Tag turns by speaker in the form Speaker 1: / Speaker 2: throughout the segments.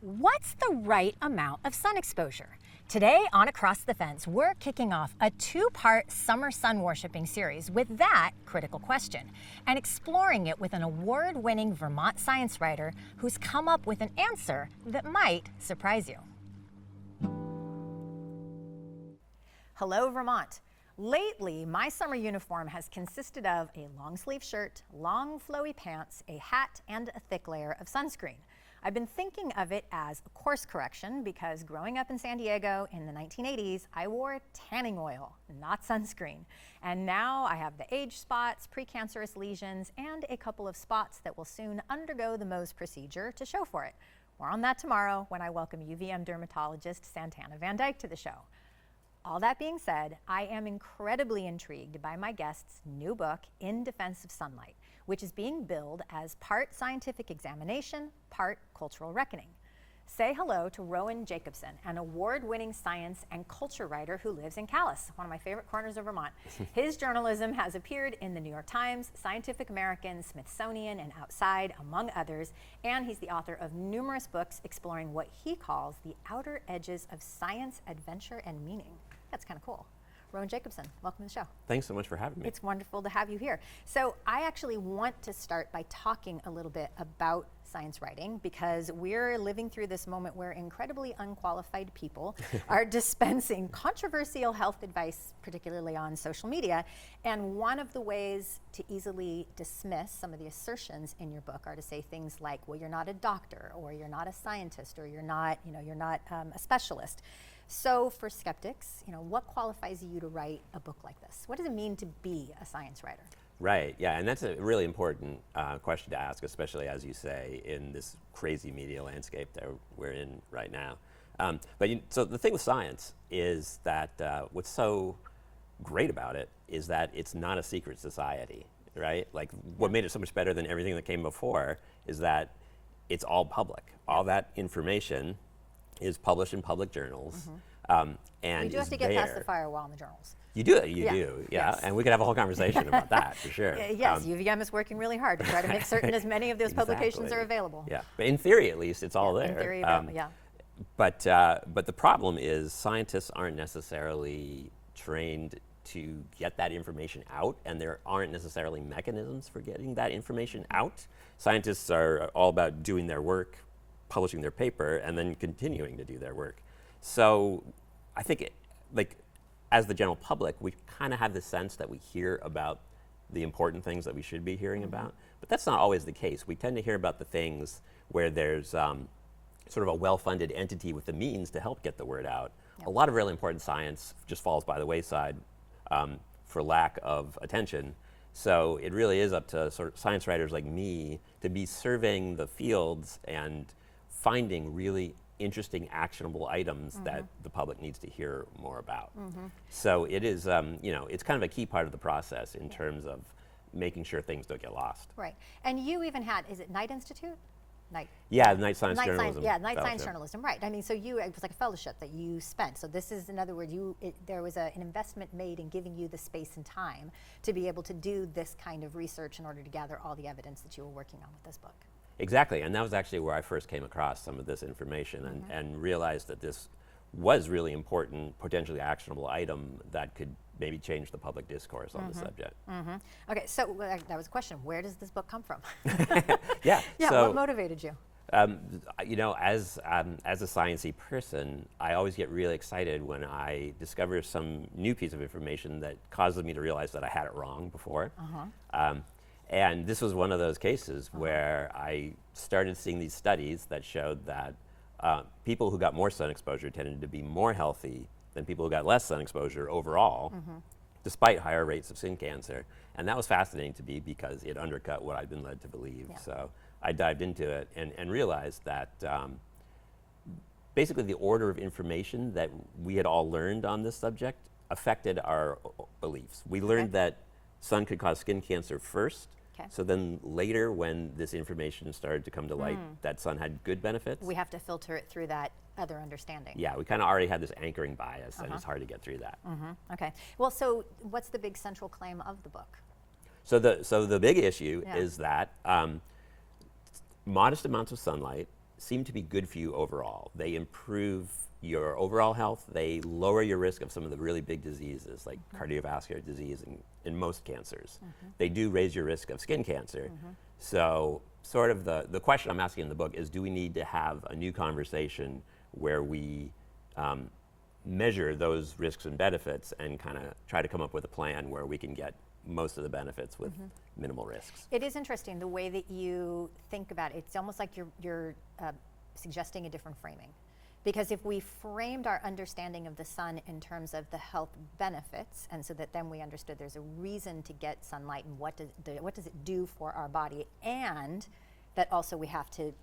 Speaker 1: What's the right amount of sun exposure? Today on Across the Fence, we're kicking off a two-part summer sun worshipping series with that critical question and exploring it with an award-winning Vermont science writer who's come up with an answer that might surprise you. Hello, Vermont. Lately, my summer uniform has consisted of a long-sleeve shirt, long flowy pants, a hat, and a thick layer of sunscreen. I've been thinking of it as a course correction because growing up in San Diego in the 1980s, I wore tanning oil, not sunscreen. And now I have the age spots, precancerous lesions, and a couple of spots that will soon undergo the Mohs procedure to show for it. More on that tomorrow when I welcome UVM dermatologist Santana Van Dyke to the show. All that being said, I am incredibly intrigued by my guest's new book, In Defense of Sunlight, which is being billed as part scientific examination, part cultural reckoning. Say hello to Rowan Jacobsen, an award-winning science and culture writer who lives in Calais, one of my favorite corners of Vermont. His journalism has appeared in the New York Times, Scientific American, Smithsonian, and Outside, among others, and he's the author of numerous books exploring what he calls the outer edges of science, adventure, and meaning. That's kind of cool. Rowan Jacobsen, welcome to the show.
Speaker 2: Thanks so much for having me.
Speaker 1: It's wonderful to have you here. So I actually want to start by talking a little bit about science writing because we're living through this moment where incredibly unqualified people are dispensing controversial health advice, particularly on social media. And one of the ways to easily dismiss some of the assertions in your book are to say things like, well, you're not a doctor, or you're not a scientist, or you're not a specialist. So for skeptics, what qualifies you to write a book like this? What does it mean to be a science writer?
Speaker 2: Right, yeah, and that's a really important question to ask, especially as you say, in this crazy media landscape that we're in right now. So the thing with science is that what's so great about it is that it's not a secret society, right? Like what made it so much better than everything that came before is that it's all public. All that information is published in public journals, and
Speaker 1: you do have to get past the firewall in the journals.
Speaker 2: You do, yeah. Yes. And we could have a whole conversation about that for sure.
Speaker 1: Yes, UVM is working really hard to try to make certain as many of those publications are available.
Speaker 2: Yeah, but in theory at least, it's all there.
Speaker 1: In theory, yeah.
Speaker 2: But the problem is scientists aren't necessarily trained to get that information out, and there aren't necessarily mechanisms for getting that information out. Scientists are all about doing their work, publishing their paper, and then continuing to do their work. So I think as the general public, we kind of have the sense that we hear about the important things that we should be hearing about, but that's not always the case. We tend to hear about the things where there's sort of a well-funded entity with the means to help get the word out. Yep. A lot of really important science just falls by the wayside for lack of attention. So it really is up to sort of science writers like me to be surveying the fields and finding really interesting, actionable items that the public needs to hear more about. So it is, it's kind of a key part of the process in terms of making sure things don't get lost.
Speaker 1: Right, and you even had, is it Knight Institute?
Speaker 2: Yeah, Night Science Journalism.
Speaker 1: Night Science Journalism, right. I mean, so it was like a fellowship that you spent. So this is, in other words, there was an investment made in giving you the space and time to be able to do this kind of research in order to gather all the evidence that you were working on with this book.
Speaker 2: Exactly, and that was actually where I first came across some of this information and realized that this was really important, potentially actionable item that could maybe change the public discourse on the subject.
Speaker 1: Okay, so that was a question. Where does this book come from?
Speaker 2: Yeah.
Speaker 1: So, what motivated you?
Speaker 2: As a sciencey person, I always get really excited when I discover some new piece of information that causes me to realize that I had it wrong before. And this was one of those cases where I started seeing these studies that showed that people who got more sun exposure tended to be more healthy than people who got less sun exposure overall, despite higher rates of skin cancer. And that was fascinating to me because it undercut what I'd been led to believe. Yeah. So I dived into it and realized that basically the order of information that we had all learned on this subject affected our beliefs. We learned that sun could cause skin cancer first. So then later, when this information started to come to light, that sun had good benefits.
Speaker 1: We have to filter it through that other understanding.
Speaker 2: Yeah, we kind of already had this anchoring bias, and it's hard to get through that.
Speaker 1: Okay. Well, so what's the big central claim of the book?
Speaker 2: So the big issue is that modest amounts of sunlight seem to be good for you overall. They improve your overall health. They lower your risk of some of the really big diseases like cardiovascular disease and most cancers. They do raise your risk of skin cancer. So sort of the question I'm asking in the book is, do we need to have a new conversation where we measure those risks and benefits and kind of try to come up with a plan where we can get most of the benefits with minimal risks?
Speaker 1: It is interesting the way that you think about it. It's almost like you're suggesting a different framing. Because if we framed our understanding of the sun in terms of the health benefits, and so that then we understood there's a reason to get sunlight and what does it do for our body, and that also we have to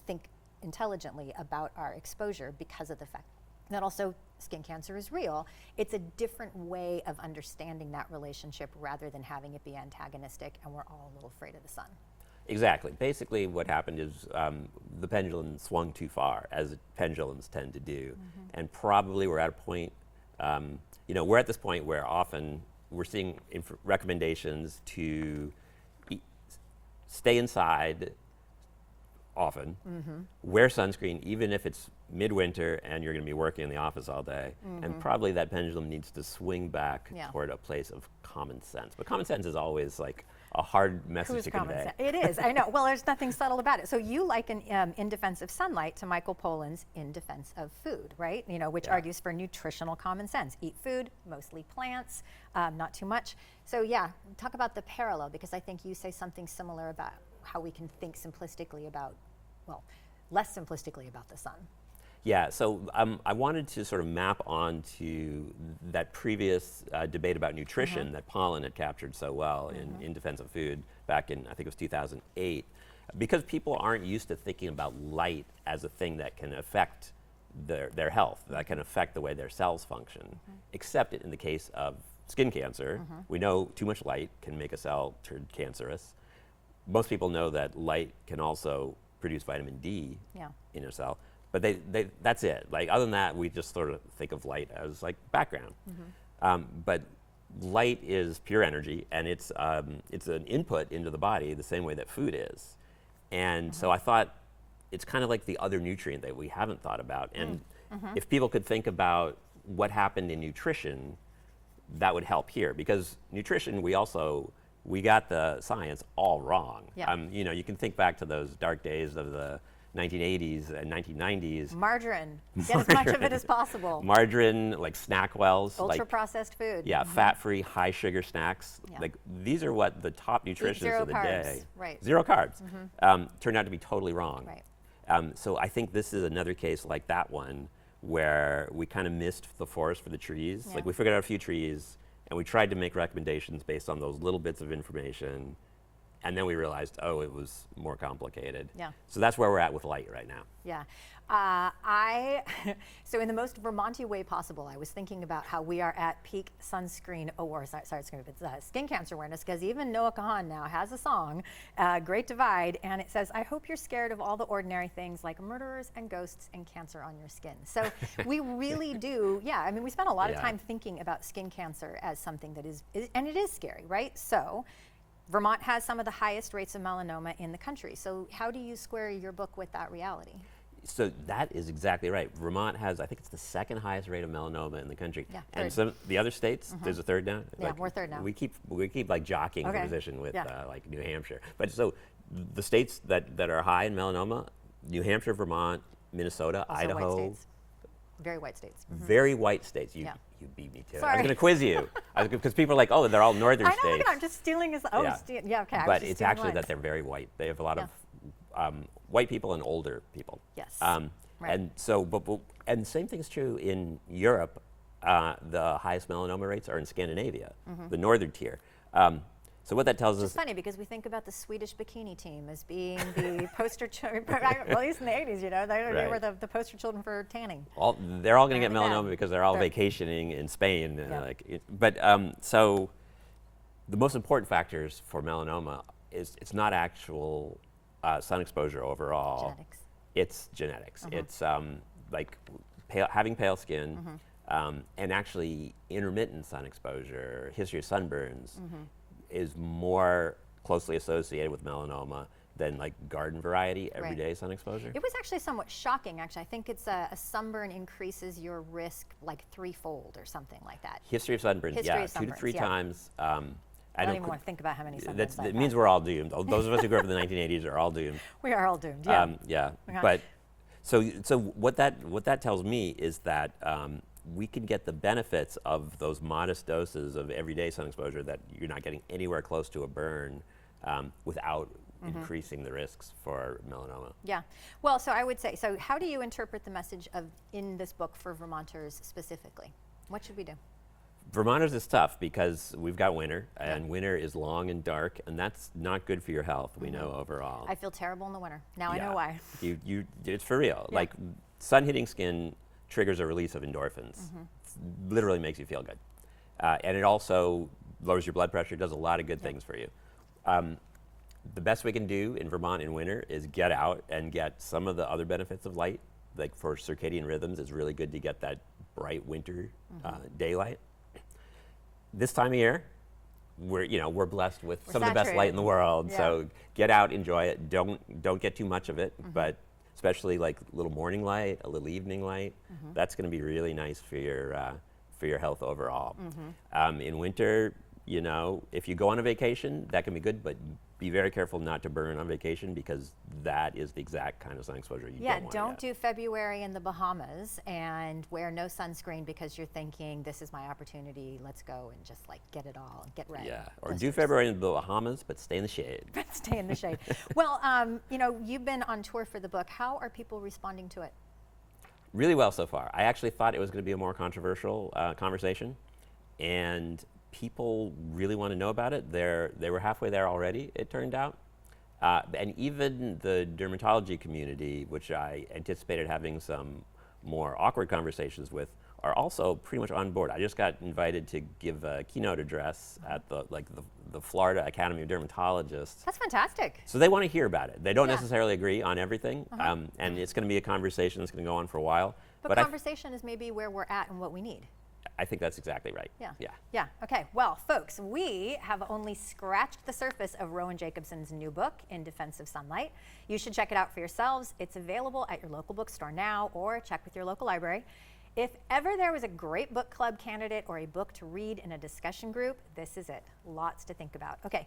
Speaker 1: think intelligently about our exposure because of the fact that also skin cancer is real. It's a different way of understanding that relationship rather than having it be antagonistic and we're all a little afraid of the sun.
Speaker 2: Exactly. Basically what happened is the pendulum swung too far, as pendulums tend to do. And probably we're at a point, we're at this point where often we're seeing recommendations to stay inside often, wear sunscreen even if it's midwinter and you're going to be working in the office all day. And probably that pendulum needs to swing back toward a place of common sense. But common sense is always like a hard message to convey.
Speaker 1: It is, I know. Well, there's nothing subtle about it. So you liken In Defense of Sunlight to Michael Pollan's In Defense of Food, right? Which argues for nutritional common sense. Eat food, mostly plants, not too much. So yeah, talk about the parallel, because I think you say something similar about how we can think simplistically about, well, less simplistically about the sun.
Speaker 2: Yeah, so I wanted to sort of map onto that previous debate about nutrition that Pollan had captured so well in Defense of Food back in, I think it was 2008, because people aren't used to thinking about light as a thing that can affect their health, that can affect the way their cells function, except in the case of skin cancer. We know too much light can make a cell turn cancerous. Most people know that light can also produce vitamin D in a cell. But that's it. Like, other than that, we just sort of think of light as like background. But light is pure energy, and it's an input into the body the same way that food is. And so I thought it's kind of like the other nutrient that we haven't thought about. And if people could think about what happened in nutrition, that would help here. Because nutrition, we got the science all wrong. You can think back to those dark days of the 1980s and 1990s.
Speaker 1: Margarine. Get as much of it as possible.
Speaker 2: Margarine, like Snackwells.
Speaker 1: Ultra-processed food.
Speaker 2: Yeah, fat-free, high-sugar snacks. Like, these are what the top nutritionists of the day. Zero carbs. Turned out to be totally wrong. So I think this is another case like that one where we kind of missed the forest for the trees. Like, we figured out a few trees, and we tried to make recommendations based on those little bits of information. And then we realized, oh, it was more complicated. So that's where we're at with light right now.
Speaker 1: So in the most Vermonty way possible, I was thinking about how we are at peak skin cancer awareness, because even Noah Kahan now has a song, Great Divide, and it says, I hope you're scared of all the ordinary things like murderers and ghosts and cancer on your skin. So we really do, we spend a lot of time thinking about skin cancer as something that is, and it is scary, right? So Vermont has some of the highest rates of melanoma in the country. So how do you square your book with that reality?
Speaker 2: So that is exactly right. Vermont has, I think it's the second highest rate of melanoma in the country. And some the other states, there's a third now.
Speaker 1: We're third now.
Speaker 2: We keep like jockeying for position with like New Hampshire. But so the states that are high in melanoma: New Hampshire, Vermont, Minnesota,
Speaker 1: also
Speaker 2: Idaho.
Speaker 1: White states. Very white states.
Speaker 2: Very white states. You beat me to it.
Speaker 1: Sorry.
Speaker 2: I was going to quiz you because people are like, oh, they're all northern states.
Speaker 1: I know, I'm just stealing his. Oh, okay.
Speaker 2: But it's actually that they're very white. They have a lot of white people and older people. And so, and same thing is true in Europe. The highest melanoma rates are in Scandinavia, the northern tier. So what that tells us.
Speaker 1: It's funny because we think about the Swedish bikini team as being the poster children, at least in the 80s, they were the poster children for tanning.
Speaker 2: They're all going to get melanoma because they're all vacationing in Spain. So the most important factors for melanoma is it's not actual sun exposure overall.
Speaker 1: Genetics.
Speaker 2: It's genetics. It's like having pale skin and actually intermittent sun exposure, history of sunburns, is more closely associated with melanoma than like garden variety everyday sun exposure.
Speaker 1: It was actually somewhat shocking, actually. I think it's a sunburn increases your risk like threefold or something like that.
Speaker 2: History of sunburns,
Speaker 1: History
Speaker 2: yeah,
Speaker 1: of
Speaker 2: 2 to 3
Speaker 1: sunburns, yeah.
Speaker 2: times.
Speaker 1: I don't even want to think about how many sunburns
Speaker 2: That
Speaker 1: I've
Speaker 2: means
Speaker 1: had.
Speaker 2: we're all doomed. Those of us who grew up in the 1980s are all doomed.
Speaker 1: We are all doomed, yeah.
Speaker 2: Yeah,
Speaker 1: Okay.
Speaker 2: but so what that tells me is that we can get the benefits of those modest doses of everyday sun exposure that you're not getting anywhere close to a burn without increasing the risks for melanoma.
Speaker 1: Yeah. Well, so I would say, so how do you interpret the message in this book for Vermonters specifically? What should we do?
Speaker 2: Vermonters is tough because we've got winter, and winter is long and dark, and that's not good for your health, we know overall.
Speaker 1: I feel terrible in the winter. Now I know why.
Speaker 2: It's for real. Like sun hitting skin triggers a release of endorphins. Literally makes you feel good. And it also lowers your blood pressure, does a lot of good things for you. The best we can do in Vermont in winter is get out and get some of the other benefits of light. Like for circadian rhythms, it's really good to get that bright winter daylight. This time of year, we're blessed with some of the best light in the world.
Speaker 1: Yeah.
Speaker 2: So get out, enjoy it. Don't get too much of it, but especially like a little morning light, a little evening light. That's going to be really nice for your health overall. In winter, if you go on a vacation, that can be good, but be very careful not to burn on vacation because that is the exact kind of sun exposure you don't want to get.
Speaker 1: Don't do February in the Bahamas and wear no sunscreen because you're thinking, this is my opportunity, let's go and just like get it all and get ready.
Speaker 2: Yeah, or do February in the Bahamas, but stay in the shade.
Speaker 1: Stay in the shade. Well, you've been on tour for the book. How are people responding to it?
Speaker 2: Really well so far. I actually thought it was going to be a more controversial conversation, and people really want to know about it. They were halfway there already, it turned out. And even the dermatology community, which I anticipated having some more awkward conversations with, are also pretty much on board. I just got invited to give a keynote address at the Florida Academy of Dermatologists.
Speaker 1: That's fantastic.
Speaker 2: So they want to hear about it. They don't necessarily agree on everything, and it's going to be a conversation that's going to go on for a while.
Speaker 1: But conversation is maybe where we're at and what we need.
Speaker 2: I think that's exactly right.
Speaker 1: Yeah. Okay. Well, folks, we have only scratched the surface of Rowan Jacobsen's new book, In Defense of Sunlight. You should check it out for yourselves. It's available at your local bookstore now, or check with your local library. If ever there was a great book club candidate or a book to read in a discussion group, this is it. Lots to think about. Okay.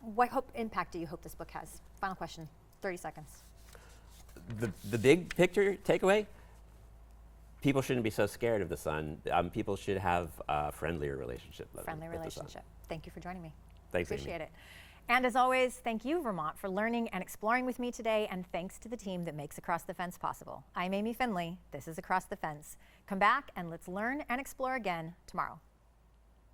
Speaker 1: What impact do you hope this book has? Final question. 30 seconds.
Speaker 2: The big picture takeaway: people shouldn't be so scared of the sun. People should have a friendlier relationship.
Speaker 1: Friendly relationship. Thank you for joining me.
Speaker 2: Thanks,
Speaker 1: Appreciate
Speaker 2: Amy.
Speaker 1: it. And as always, thank you, Vermont, for learning and exploring with me today, and thanks to the team that makes Across the Fence possible. I'm Amy Finley. This is Across the Fence. Come back and let's learn and explore again tomorrow.